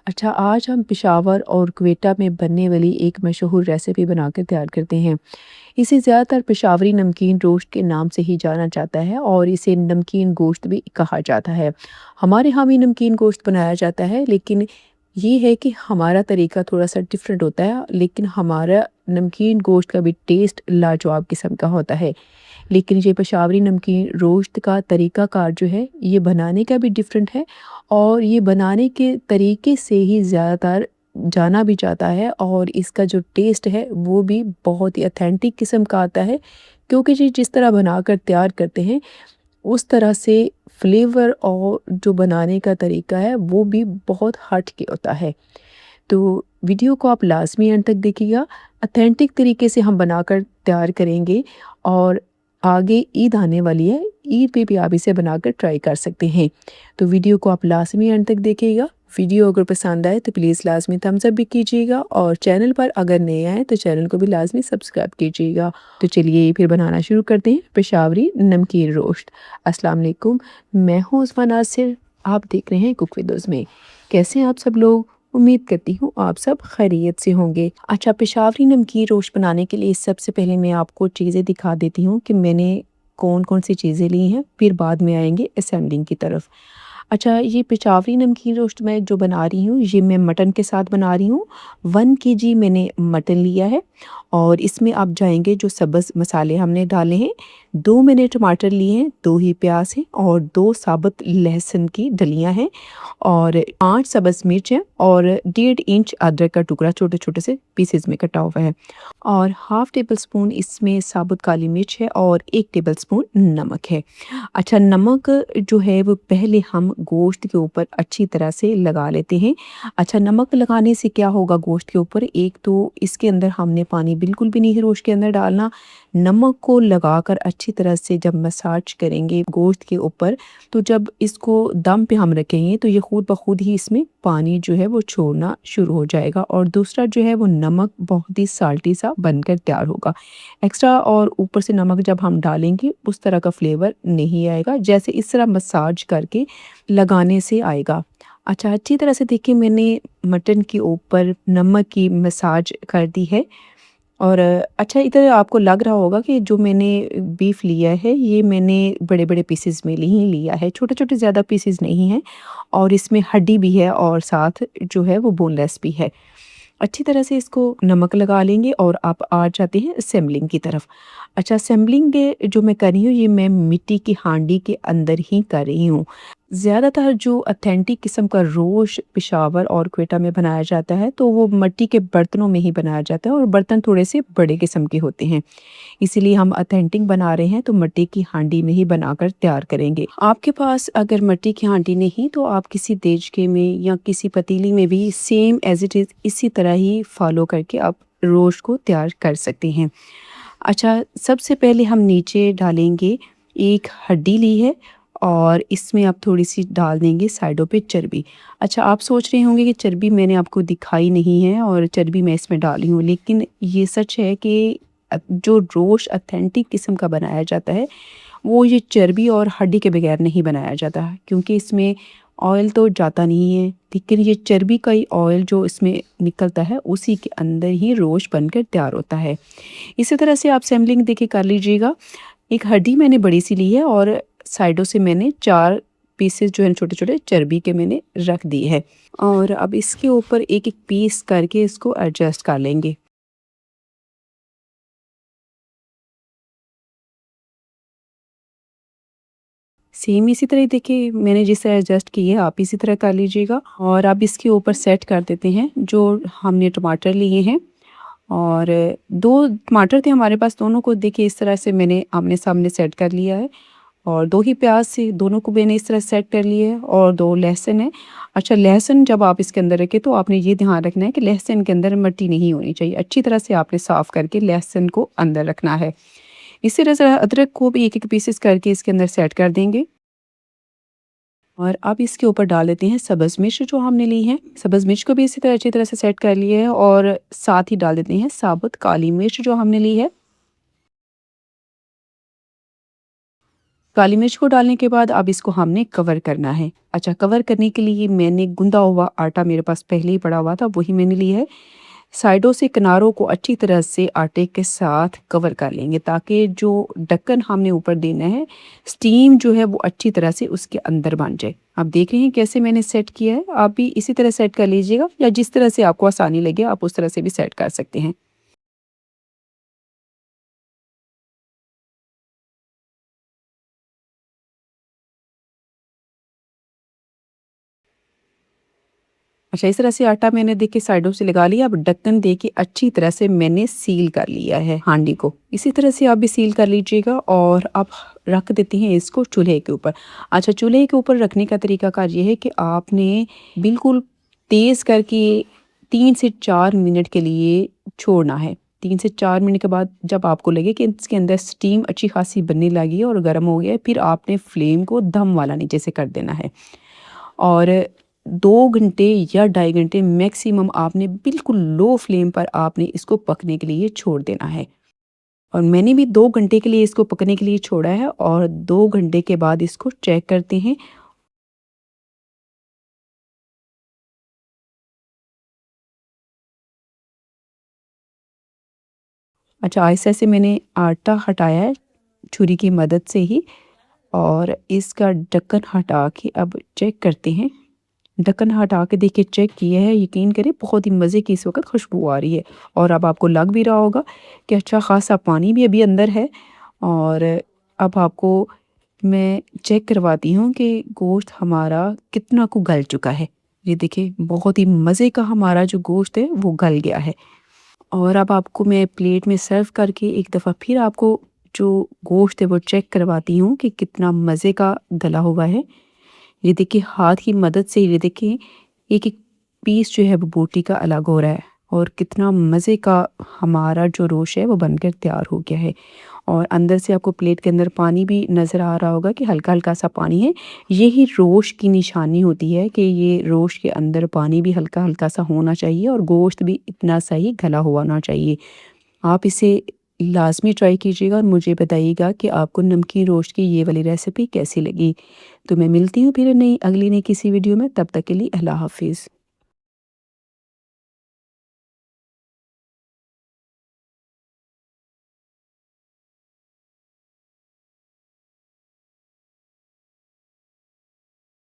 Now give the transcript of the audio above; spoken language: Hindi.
अच्छा, आज हम पेशावर और क्वेटा में बनने वाली एक मशहूर रेसिपी बनाकर तैयार करते हैं। इसे ज़्यादातर पेशावरी नमकीन रोस्ट के नाम से ही जाना जाता है और इसे नमकीन गोश्त भी कहा जाता है। हमारे यहाँ भी नमकीन गोश्त बनाया जाता है, लेकिन ये है कि हमारा तरीका थोड़ा-सा डिफरेंट होता है, लेकिन हमारा नमकीन गोश्त का भी टेस्ट लाजवाब किस्म का होता है। लेकिन ये पेशावरी नमकीन रोस्ट का तरीक़ाकार जो है, ये बनाने का भी डिफरेंट है और ये बनाने के तरीके से ही ज़्यादातर जाना भी जाता है और इसका जो टेस्ट है, वो भी बहुत ही ऑथेंटिक किस्म का आता है, क्योंकि जी जिस तरह बनाकर तैयार करते हैं, उस तरह से फ्लेवर और जो बनाने का तरीका है, वो भी बहुत हट के होता है। तो वीडियो को आप लाज़मी एंड तक देखिएगा। ऑथेंटिक तरीके से हम बनाकर तैयार करेंगे और आगे ईद आने वाली है, ईद पे भी आप इसे बनाकर ट्राई कर सकते हैं। तो वीडियो को आप लाज़मी एंड तक देखिएगा। वीडियो अगर पसंद आए तो प्लीज़ लाज़मी थम्स अप भी कीजिएगा और चैनल पर अगर नए आएँ तो चैनल को भी लाज़मी सब्सक्राइब कीजिएगा। तो चलिए फिर बनाना शुरू करते हैं पेशावरी नमकीन रोस्ट। अस्सलाम वालेकुम, मैं हूँ उस्मा नासिर, आप देख रहे हैं कुक विद उज़्मे। कैसे हैं आप सब लोग? उम्मीद करती हूँ आप सब खैरियत से होंगे। अच्छा, पेशावरी नमकीन रोस्ट बनाने के लिए सबसे पहले मैं आपको चीज़ें दिखा देती हूँ कि मैंने कौन-कौन सी चीज़ें ली हैं, फिर बाद में आएँगे असेंबलिंग की तरफ। अच्छा, ये पेशावरी नमकीन रोस्ट मैं जो बना रही हूँ, ये मैं मटन के साथ बना रही हूँ। 1 केजी मैंने मटन लिया है और इसमें अब जाएँगे जो सब्ज़ मसाले हमने डाले हैं। 2 मैंने टमाटर लिए हैं, 2 ही प्याज़ हैं और 2 साबुत लहसुन की डलियाँ हैं और 5 सब्ज़ मिर्च हैं और 1.5 इंच अदरक का टुकड़ा छोटे-छोटे से पीसेज़ में कटा हुआ है और हाफ़ टेबल स्पून इसमें साबुत काली मिर्च है और 1 टेबल स्पून नमक है। अच्छा, नमक जो है वो पहले हम गोश्त के ऊपर अच्छी तरह से लगा लेते हैं। अच्छा, नमक लगाने से क्या होगा गोश्त के ऊपर, एक तो इसके अंदर हमने पानी बिल्कुल भी नहीं है रोस्ट के अंदर डालना। नमक को लगाकर अच्छी तरह से जब मसाज करेंगे गोश्त के ऊपर, तो जब इसको दम पे हम रखेंगे तो ये खुद ब खुद ही इसमें पानी जो है वो छोड़ना शुरू हो जाएगा और दूसरा जो है वो नमक बहुत ही साल्टी सा बनकर तैयार होगा। एक्स्ट्रा और ऊपर से नमक जब हम डालेंगे उस तरह का फ्लेवर नहीं आएगा, जैसे इस तरह मसाज करके लगाने से आएगा। अच्छा, अच्छी तरह से देखिए मैंने मटन के ऊपर नमक की मसाज कर दी है और अच्छा, इधर आपको लग रहा होगा कि जो मैंने बीफ लिया है, ये मैंने बड़े-बड़े पीसेज़ में ही लिया है, छोटे-छोटे ज़्यादा पीसेज़ नहीं हैं और इसमें हड्डी भी है और साथ जो है वो बोनलेस भी है। अच्छी तरह से इसको नमक लगा लेंगे और आप आ जाते हैं असेंबलिंग की तरफ। अच्छा, असेंबलिंग जो मैं कर रही हूँ, ये मैं मिट्टी की हांडी के अंदर ही कर रही हूँ। ज़्यादातर जो ऑथेंटिक किस्म का रोस्ट पेशावर और क्वेटा में बनाया जाता है, तो वो मिट्टी के बर्तनों में ही बनाया जाता है और बर्तन थोड़े से बड़े किस्म के होते हैं। इसीलिए हम ऑथेंटिक बना रहे हैं तो मिट्टी की हांडी में ही बनाकर तैयार करेंगे। आपके पास अगर मिट्टी की हांडी नहीं तो आप किसी देचके में या किसी पतीली में भी सेम एज़ इट इज़ इसी तरह ही फॉलो करके आप रोस्ट को तैयार कर सकते हैं। अच्छा, सबसे पहले हम नीचे डालेंगे, एक हड्डी ली है और इसमें आप थोड़ी-सी डाल देंगे साइडों पे चर्बी। अच्छा, आप सोच रहे होंगे कि चर्बी मैंने आपको दिखाई नहीं है और चर्बी मैं इसमें डाली हूँ, लेकिन ये सच है कि जो रोस्ट ऑथेंटिक किस्म का बनाया जाता है, वो ये चर्बी और हड्डी के बगैर नहीं बनाया जाता, क्योंकि इसमें ऑयल तो जाता नहीं है, लेकिन ये चर्बी का ही ऑयल जो इसमें निकलता है, उसी के अंदर ही रोस्ट बनकर तैयार होता है। इसी तरह से आप सैम्पलिंग देखिए कर लीजिएगा। एक हड्डी मैंने बड़ी-सी ली है और साइडों से मैंने 4 पीसेस जो हैं छोटे-छोटे चर्बी के मैंने रख दिए हैं और अब इसके ऊपर एक-एक पीस करके इसको एडजस्ट कर लेंगे। सेम इसी तरह देखिए मैंने जिस तरह एडजस्ट की है आप इसी तरह कर लीजिएगा और अब इसके ऊपर सेट कर देते हैं जो हमने टमाटर लिए हैं और 2 टमाटर थे हमारे पास, दोनों को देखिए इस तरह से मैंने आमने-सामने सेट कर लिया है और 2 ही प्याज से दोनों को मैंने इस तरह सेट कर लिया है और 2 लहसुन है। अच्छा, लहसुन जब आप इसके अंदर रखें तो आपने ये ध्यान रखना है कि लहसुन के अंदर मिट्टी नहीं होनी चाहिए, अच्छी तरह से आपने साफ़ करके लहसुन को अंदर रखना है। इसी तरह से अदरक को भी एक-एक पीसेस करके इसके अंदर सेट कर देंगे और अब इसके ऊपर डाल देते हैं सब्ज़ मिर्च जो हमने ली है। सब्ज़ मिर्च को भी इसी तरह अच्छी तरह से सेट कर लिया है और साथ ही डाल देते हैं साबुत काली मिर्च जो हमने ली है। काली मिर्च को डालने के बाद अब इसको हमने कवर करना है। अच्छा, कवर करने के लिए मैंने गूँधा हुआ आटा मेरे पास पहले ही पड़ा हुआ था, वही मैंने लिया है। साइडों से किनारों को अच्छी तरह से आटे के साथ कवर कर लेंगे ताकि जो ढक्कन हमने ऊपर देना है, स्टीम जो है वो अच्छी तरह से उसके अंदर बन जाए। आप देख रहे हैं कैसे मैंने सेट किया है, आप भी इसी तरह सेट कर लीजिएगा या जिस तरह से आपको आसानी लगे आप उस तरह से भी सेट कर सकते हैं। अच्छा, इस तरह से आटा मैंने देखिए साइडों से लगा लिया। अब ढक्कन दे के अच्छी तरह से मैंने सील कर लिया है हांडी को। इसी तरह से आप भी सील कर लीजिएगा और अब रख देते हैं इसको चूल्हे के ऊपर। अच्छा, चूल्हे के ऊपर रखने का तरीकाकार ये है कि आपने बिल्कुल तेज़ करके 3 से 4 मिनट के लिए छोड़ना है। 3 से 4 मिनट के बाद जब आपको लगे कि इसके अंदर स्टीम अच्छी खासी बनने लगी है और गर्म हो गया है, फिर आपने फ्लेम को दम वाला नीचे से कर देना है। और 2 घंटे या ढाई घंटे मैक्सिमम आपने बिल्कुल लो फ्लेम पर आपने इसको पकने के लिए छोड़ देना है। और मैंने भी 2 घंटे के लिए इसको पकने के लिए छोड़ा है और 2 घंटे के बाद इसको चेक करते हैं। अच्छा, आहिस्ता से मैंने आटा हटाया है छुरी की मदद से ही और इसका ढक्कन हटा के अब चेक करते हैं। ढक्कन हटा के देखिए चेक किया है, यकीन करिए बहुत ही मज़े की इस वक़्त खुशबू आ रही है और अब आपको लग भी रहा होगा कि अच्छा ख़ासा पानी भी अभी अंदर है। और अब आपको मैं चेक करवाती हूँ कि गोश्त हमारा कितना को गल चुका है। ये देखिए बहुत ही मज़े का हमारा जो गोश्त है वो गल गया है। और अब आपको मैं प्लेट में सर्व करके एक दफ़ा फिर आपको जो गोश्त है वो चेक करवाती हूँ कि कितना मज़े का गला हुआ है। ये देखिए हाथ की मदद से ये देखिए एक-एक पीस जो है वो बोटी का अलग हो रहा है और कितना मज़े का हमारा जो रोश है वो बनकर तैयार हो गया है। और अंदर से आपको प्लेट के अंदर पानी भी नज़र आ रहा होगा कि हल्का-हल्का सा पानी है। यही रोश की निशानी होती है कि ये रोश के अंदर पानी भी हल्का-हल्का सा होना चाहिए और गोश्त भी इतना सही गला हुआ होना चाहिए। आप इसे लाज़मी ट्राई कीजिएगा और मुझे बताइएगा कि आपको नमकीन रोस्ट की ये वाली रेसिपी कैसी लगी। तो मैं मिलती हूँ फिर अगली नई किसी वीडियो में, तब तक के लिए अल्लाह हाफ़िज़।